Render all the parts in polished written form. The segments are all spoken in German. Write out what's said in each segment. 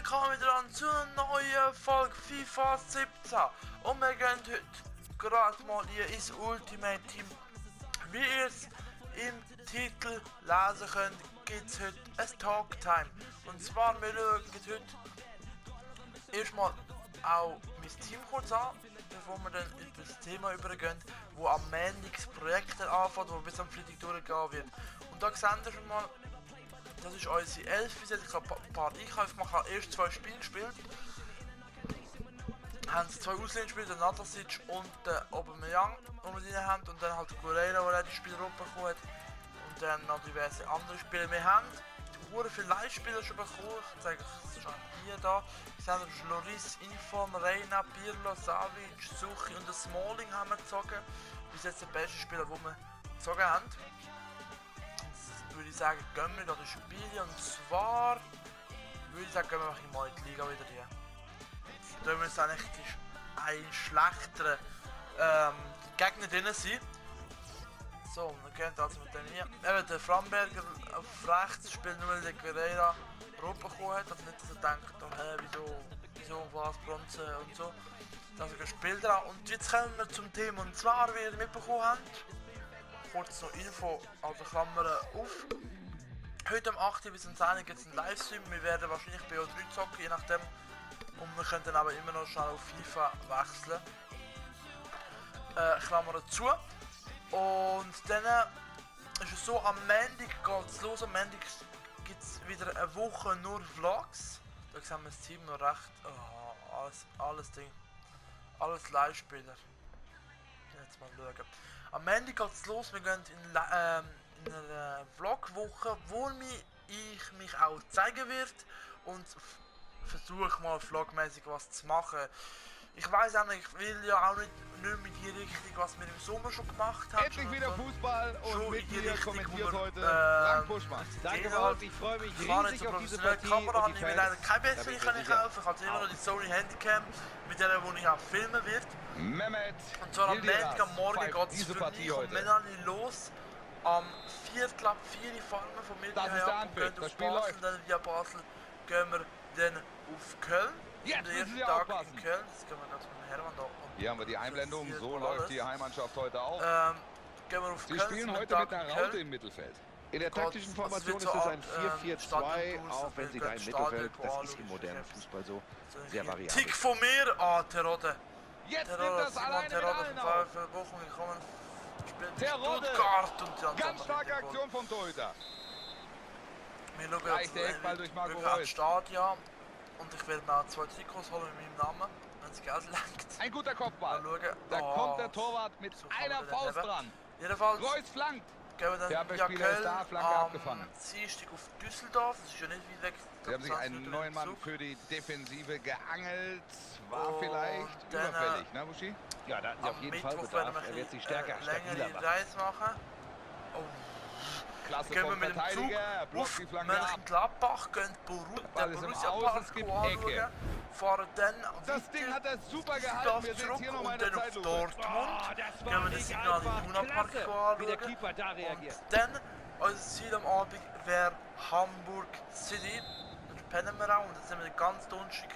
willkommen wieder an zu einer neuen Folge FIFA 17 und wir gehen heute gerade mal hier ins Ultimate Team. Wie ihr es im Titel lesen könnt, gibt es heute ein Talktime. Und zwar, wir schauen heute erstmal auch mein Team kurz an, bevor wir dann über das Thema übergehen, wo am Montag das Projekt anfängt, wo bis am Freitag durchgehen wird. Und da seht ihr schon mal, das ist unsere 11. Ich habe ein paar Einkäufe gemacht, habe erst 2 Spiele gespielt. Haben 2 Ausländer gespielt, den Natasic und den Aubameyang, die wir drin haben. Und dann halt Guerreiro, der die Spieler bekommen hat. Und dann noch diverse andere Spiele. Wir haben sehr viele Live-Spieler schon bekommen. Ich zeige euch schon hier da. Wir sehen Loris, Inform, Reina, Pirlo, Savic, Suchi und Smalling haben wir gezogen. Bis jetzt der beste Spieler, den wir gezogen haben. Würde ich sagen, gehen wir da das Spiel, und zwar würde ich sagen, gehen wir mal in die Liga wieder hier. Da wir jetzt eigentlich ein schlechterer Gegner drin sein. So, wir gehen also mit dem hier. Eben der Framberger auf rechts spielt nur, weil der Guerreiro rot bekommen hat. Also nicht, dass er denkt, oh, wieso was, Bronze und so. Also gespielt er auch. Und jetzt kommen wir zum Thema, und zwar, wie ihr mitbekommen habt. Kurz noch Info, also Klammern auf. Heute um 8 bis um 10 gibt es einen Livestream. Wir werden wahrscheinlich bei O3 zocken, je nachdem. Und wir können dann aber immer noch schnell auf FIFA wechseln. Klammern zu. Und dann ist es so, am Montag geht es los. Am Montag gibt es wieder eine Woche nur Vlogs. Da sehen wir das Team noch recht. Oh, alles Live-Spieler. Jetzt mal schauen. Am Montag geht es los, wir gehen in einer Vlog-Woche, wo ich mich auch zeigen werde und versuche mal vlogmäßig was zu machen. Ich weiß auch nicht, ich will ja auch nicht mit die Richtung, was wir im Sommer schon gemacht haben. Endlich wieder Fußball und mit mir kommentiert heute Frank Buschmann. Danke Rolf, ich freue mich riesig auf diese Partie. Kamera habe ich mir leider keine bessere kaufen. Ich habe immer noch die Sony Handycam, mit der wo ich auch filmen wird. Mehmet, und zwar am Montag am Morgen geht es für mich und Melanie los. Am 4 fahren wir von mir hierher ab und gehen auf Basel. Und dann via Basel gehen wir dann auf Köln. Jetzt müssen Sie Tag aufpassen. in Köln. Das können wir ganz mit Hermann da. Hier haben wir die Einblendung, so läuft die Heimmannschaft heute auch. Gehen wir auf Sie Köln. spielen heute mit einer Raute im Mittelfeld. In der taktischen Formation ist es ein 4-4-2, auch wenn sie da im Mittelfeld, das ist im modernen Fußball so, sehr variabel. Tick von mir, Terodde. Jetzt nimmt das alleine mit allen auf. Wochen gekommen, spielt Terodde, Stuttgart und die ganz starke Aktion vom Torhüter. Wir schauen Gleich der Eckball durch Marco Reus. Stadion und ich werde mir auch 2 Trikots holen mit meinem Namen, wenn es Geld lenkt. Ein guter Kopfball. Da Oh, kommt der Torwart mit so einer Faust dran. Jedenfalls Reus flankt. gehen wir dann Der Abwehrspieler ist da, Flanke abgefangen. Dienstag auf Düsseldorf, das ist ja nicht weit weg. Sie haben sich einen neuen Mann für die Defensive geangelt. War Und vielleicht dann, überfällig, ne Buschi? Ja, da hatten sie auf jeden Fall Bedarf. Er wird sich stärker, stabiler längere machen. Reise machen. Oh. Klasse Gehen wir vom mit dem Zug Verteidiger, blockt auf die Flanke ab. Mönchengladbach, gehen Ball ist im Aus, es gibt Ecke. fahren dann Das Ding hat er super gehalten, wir sind hier nochmal und in der dann auf Zeitlupe. Dortmund. Das Gehen war wir das nicht Signal in einfach. Luna Park Klasse, wie der anschauen. Keeper da reagiert. Und dann, unser Ziel am Abend wäre Hamburg City. Dann pennen wir auch und dann sind wir ganz Donnerstag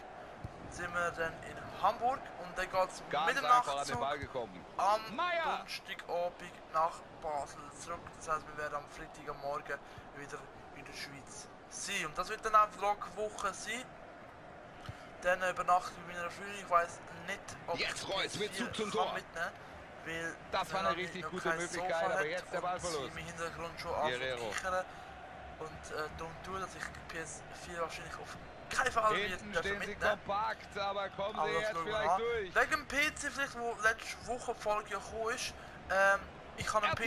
sind wir dann in Hamburg und dann geht es Ganz mit dem einfach an den Nachtzug Ball gekommen. am Meier! Donnerstagabend nach Basel zurück. Das heisst, wir werden am Freitag am Morgen wieder in der Schweiz sein. Und das wird dann auch Vlogwoche sein. Dann übernachten wir bei meiner Freundin. Ich weiss nicht, ob Jetzt ich Reus mit PS4 Zug zum kann Tor. mitnehmen, weil Das war eine Melanie richtig noch gute kein Möglichkeit, Sofa aber hat jetzt der Ballverlust. und sie im Hintergrund schon Guerreiro. anfangen und darum tue, dass ich PS4 wahrscheinlich auf keinen Fall Hinten wird stehen sie mitnehmen. kompakt, aber kommen Aber sie das jetzt schauen wir vielleicht an. durch. Wegen dem PC vielleicht, wo letzte Woche die Folge ja gekommen ist. Ich habe einen PC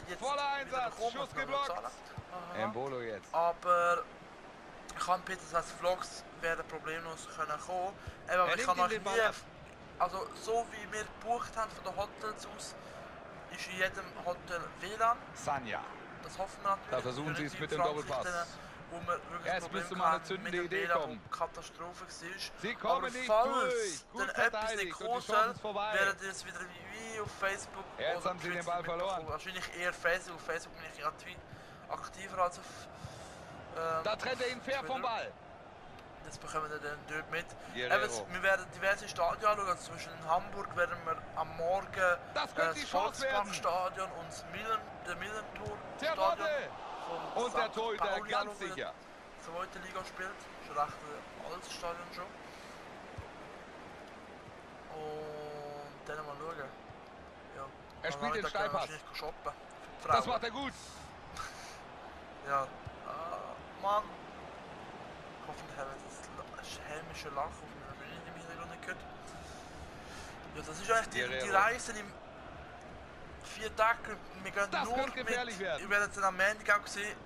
jetzt Voller wieder Einsatz, bekommen, Schuss muss man geblockt. zahlen. Aha. Embolo jetzt. Aber ich habe einen PC, das heisst Vlogs werden problemlos können kommen. Aber ich kann nimmt euch den Ball nie, ab. also so wie wir gebucht haben von den Hotels aus, ist in jedem Hotel WLAN. Sanja. Das hoffen wir natürlich. Da versuchen sie es mit dem Frankreich Doppelpass. dann, wo wir wirklich Jetzt Probleme müsste mal eine hatten zündende mit dem Idee WLAN, kommen. wo Katastrophe war. Sie kommen Aber nicht falls durch. Gut dann etwas nicht verteidigt und kommen die Chance soll, ist vorbei. werdet ihr es wieder wie auf Facebook Jetzt oder haben sie den Twitter Ball verloren. mitbekommen. Wahrscheinlich eher Facebook. Auf Facebook bin ich aktiver als auf Da trennt er ihn fair vom Ball. Das bekommen wir dann dort mit. Guerrero. Wir werden diverse Stadien anschauen, also zum Beispiel in Hamburg werden wir am Morgen Das könnte die Chance werden. Volksparkstadion und das Millentor-Stadion Terodde. von Und der St. Torhüter Pauli ganz anschauen, sicher. zweite Liga spielt. Das ist ein recht altes Stadion schon. Und dann mal schauen. Ja. Er spielt den Steilpass. Wahrscheinlich shoppen. Das macht er gut. Ja. Mann. Hoffentlich haben wir das hämische Lachen auf meiner Bühne im Hintergrund nicht gehört. Ja, das ist eigentlich die Reise im 4 Tage. Wir gehen Das nur könnte gefährlich werden. Ihr werdet es am Montag auch sehen.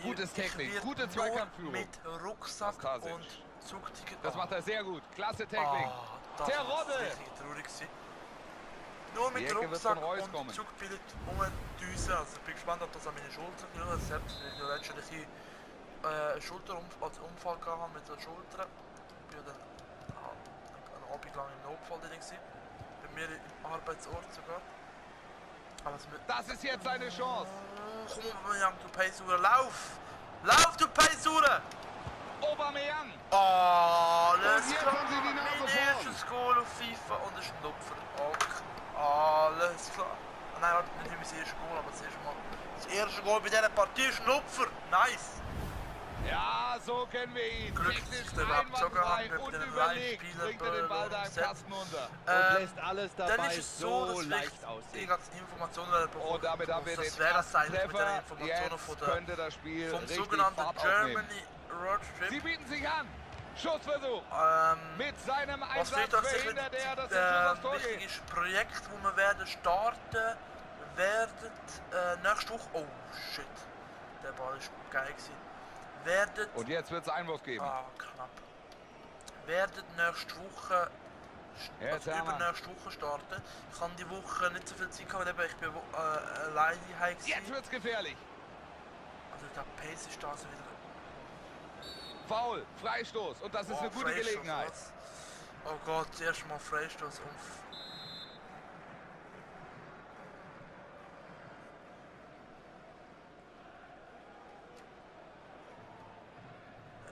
Gutes Technik, Ich gute werde Zweikampfführung. mit Rucksack Kasic. und Zugticket. Das macht er sehr gut. Klasse Technik. Das Terodde. war richtig traurig gewesen. Nur mit Die Ecke wird Rucksack von Reus und kommen. Zugbillet umdüsen. Also ich bin gespannt, ob das an meine Schulter geht. Selbst wenn ich letztlich einen Schulterunfall gehabt mit der Schulter. Ich war dann einen Abend lang im Notfall drin gewesen. Bei mir im Arbeitsort sogar. Aber Das ist jetzt seine Chance. Komm, du Peisure, lauf! Lauf, du Peisure! Aubameyang. Alles Und hier klar, haben sie die Nase mein vorn. erstes Goal auf FIFA und es ist ein Opfer. Okay. Alles klar. Ah, nein, warte, nicht mein erstes Goal, aber das erste Goal bei dieser Partie ist ein Opfer. Nice. Ja, so kennen wir ihn. Glück, Technisch dass der überhaupt Zocker hat einwandfrei mit und den überlegt. Live-Spielern Bringt er den Ball da im Set. Kasten unter. Und lässt alles Dann dabei ist es so, so dass leicht ich aussehen. ganze Informationen bekommen. Und damit haben wir den das wäre das ersten eigentlich mit den Treffer. Informationen von Jetzt der, könnte das Spiel vom richtig sogenannten Fahrt aufnehmen. Germany Road Sie Trip. bieten sich an. Schussversuch. Mit Mit seinem was Einsatz wird tatsächlich verhindert er, dass der Schuss aufs Tor geht. wichtiges Projekt, wo wir werden starten, werden nächste Woche. Oh shit, der Ball ist geil gewesen. Werdet. Und jetzt wird es Einwurf geben. Knapp. Werdet nächste Woche. Jetzt Also haben wir. übernächste Woche starten. Ich habe die Woche nicht so viel Zeit gehabt, weil ich bin alleine heim gewesen. Jetzt wird es gefährlich. Also ich glaube, Pace ist da so wieder. Foul, Freistoß. Und das ist eine gute Freistoß, Gelegenheit. was? Oh Gott, zuerst mal Freistoß auf.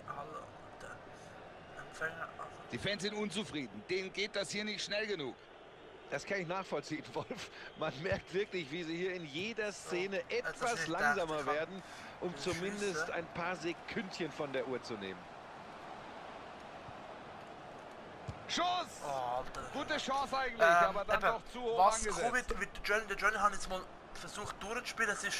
Hallo, der Empfänger. Also Die Fans sind unzufrieden. Denen geht das hier nicht schnell genug. Das kann ich nachvollziehen, Wolf. Man merkt wirklich, wie sie hier in jeder Szene als das etwas nicht langsamer dachte, werden, um die zumindest Schüsse. ein paar Sekündchen von der Uhr zu nehmen. Schuss! Oh, Alter. Gute Chance eigentlich, aber dann eben, doch zu hoch was angesetzt. Covid mit Johnny, der Johnny hat jetzt mal versucht durchzuspielen, es ist,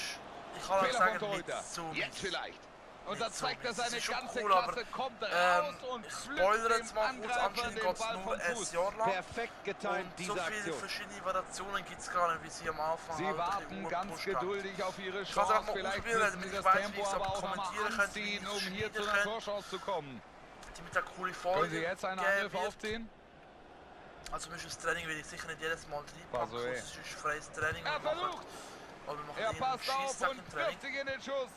ich kann euch Fehler sagen, vom nicht Torhüter. so Jetzt mies. vielleicht. Und Nicht da zeigt so er mies. Es seine ist schon ganze cool, Klasse, aber, kommt raus und ich pflückt spoilere dem jetzt mal kurz, Angreifer anscheinend den geht es Ball nur vom ein Fuß. Jahr lang. Perfekt getimt, Und so diese viele Aktion. verschiedene Variationen gibt es gar nicht, wie sie am Anfang Sie halt ein warten bisschen ganz gepusht haben. geduldig auf ihre Ich kann's auch Chance. mal Vielleicht ausprobieren, müssen damit sie ich das weiß, wie Tempo ich's aber auch nochmal kommentieren könnt, wie anziehen, ich's um hier schneiden zu einer könnt. Torchance zu kommen. Die mit der coole Folge Können Sie jetzt einen geben Angriff wird. aufziehen? Also das Training will ich sicher nicht jedes Mal reinpacken, Paso, ey. es ist freies Training. Er wir machen- versucht. aber wir machen Er einen passt auf Scheisssack und im Training. wirft sich in den Schuss.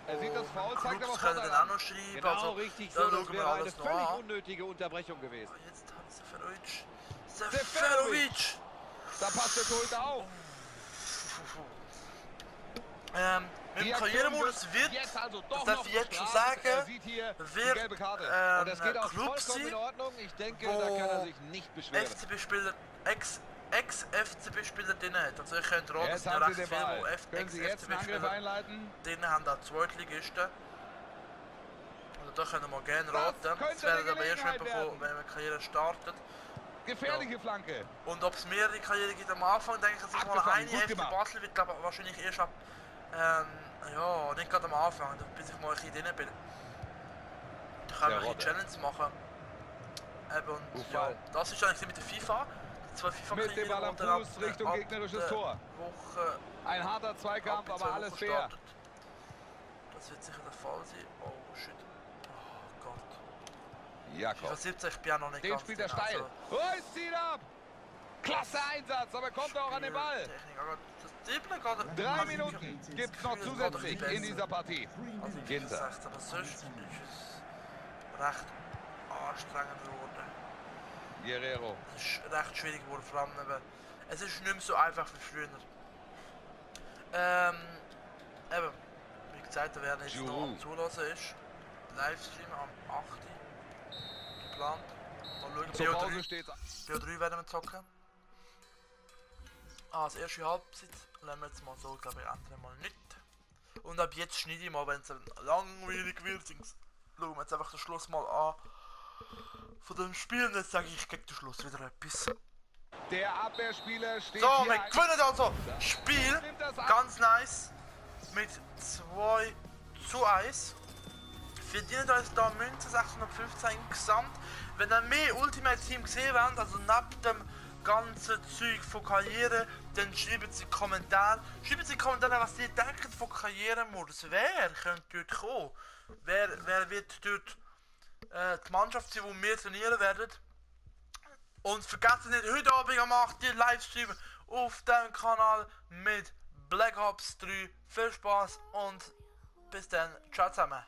Er sieht das Und Foul, zeigt aber Clubs können Vorteil dann auch an. noch schreiben, Genau, also richtig da so. Das schauen wir wäre eine alles noch völlig an. unnötige Unterbrechung gewesen. Jetzt hat Seferovic. Seferovic. Seferovic! Da passt der Torhüter auf. Mit Die dem Aktion Karrieremodus wird jetzt also doch darf noch ich jetzt schon bestraft. Er sagen, sieht hier die wird gelbe Karte. Und das geht auch Club vollkommen in sein, Ordnung. Ich denke, wo da kann er sich nicht beschweren. FCB-Spieler, Ex-FCB-Spieler drin hat. Also ich könnte raten, Jetzt sind haben ja Sie recht den viele, Ball. die Können Sie jetzt einen Angriff Ex-FCB-Spieler einleiten? drin haben, auch Zweitligisten. Also da können wir gerne Das raten. könnte Das werden eine aber erst Gelegenheit bekommen, wenn werden. wir die Karriere startet. Gefährliche Flanke. Und ob es mehrere Karrieren gibt am Anfang, denke ich, dass ich mal Abgefangen, eine gut FC gemacht. Basel wird, glaube ich, wahrscheinlich erst ab, ja, nicht gerade am Anfang, bis ich mal ein bisschen drin bin. Da können wir ein bisschen Challenge machen. Eben, und ja, Ufall. das ist eigentlich mit der FIFA. Die zwei FIFA Mit dem Ball am Fuß Richtung gegnerisches Tor. Woche, Ein harter Zweikampf, aber alles fair. Das wird sicher der Fall sein. Oh shit. Oh Gott. Jakob. FIFA 17, ich bin ja noch nicht Den ganz spielt er drin, steil. also- Reus zieht ab. Klasse Einsatz, aber kommt auch an den Ball. Technik, aber das Dribbeln geht- 3 kann ich Minuten nicht- gibt es noch das Gefühl, es geht doch zusätzlich ein bisschen in dieser Partie. Also wie Ginter. gesagt, aber sonst ist es recht anstrengend geworden. Guerrero. Es ist recht schwierig geworden, vor allem eben, es ist nicht mehr so einfach wie früher. Eben, wie gesagt werden, jetzt noch am Zulassen ist. Livestream am 8. geplant. Mal schauen, BO3 werden wir zocken. Das erste Halbzeit lassen wir jetzt mal so, glaube ich, ändern mal nicht. Und ab jetzt schneide ich mal, wenn es langweilig wird. Schauen wir jetzt einfach den Schluss mal an von dem Spiel und jetzt sage ich gegen den Schluss wieder etwas. Der Abwehrspieler steht so, hier. wir gewinnen also Spiel, ganz nice, mit 2:1. Verdient uns da Münze 615 insgesamt. Wenn ihr mehr Ultimate Team gesehen habt, also neben dem ganzen Zeug von Karriere, dann schreibt es in die Kommentare. Schreibt es in die Kommentare, was ihr denkt von Karrieremodus. Wer könnte dort kommen? Wer wird dort die Mannschaft sein, die wir trainieren werden? Und vergesst nicht, heute Abend am 8. Livestream auf dem Kanal mit Black Ops 3. Viel Spaß und bis dann. Ciao zusammen.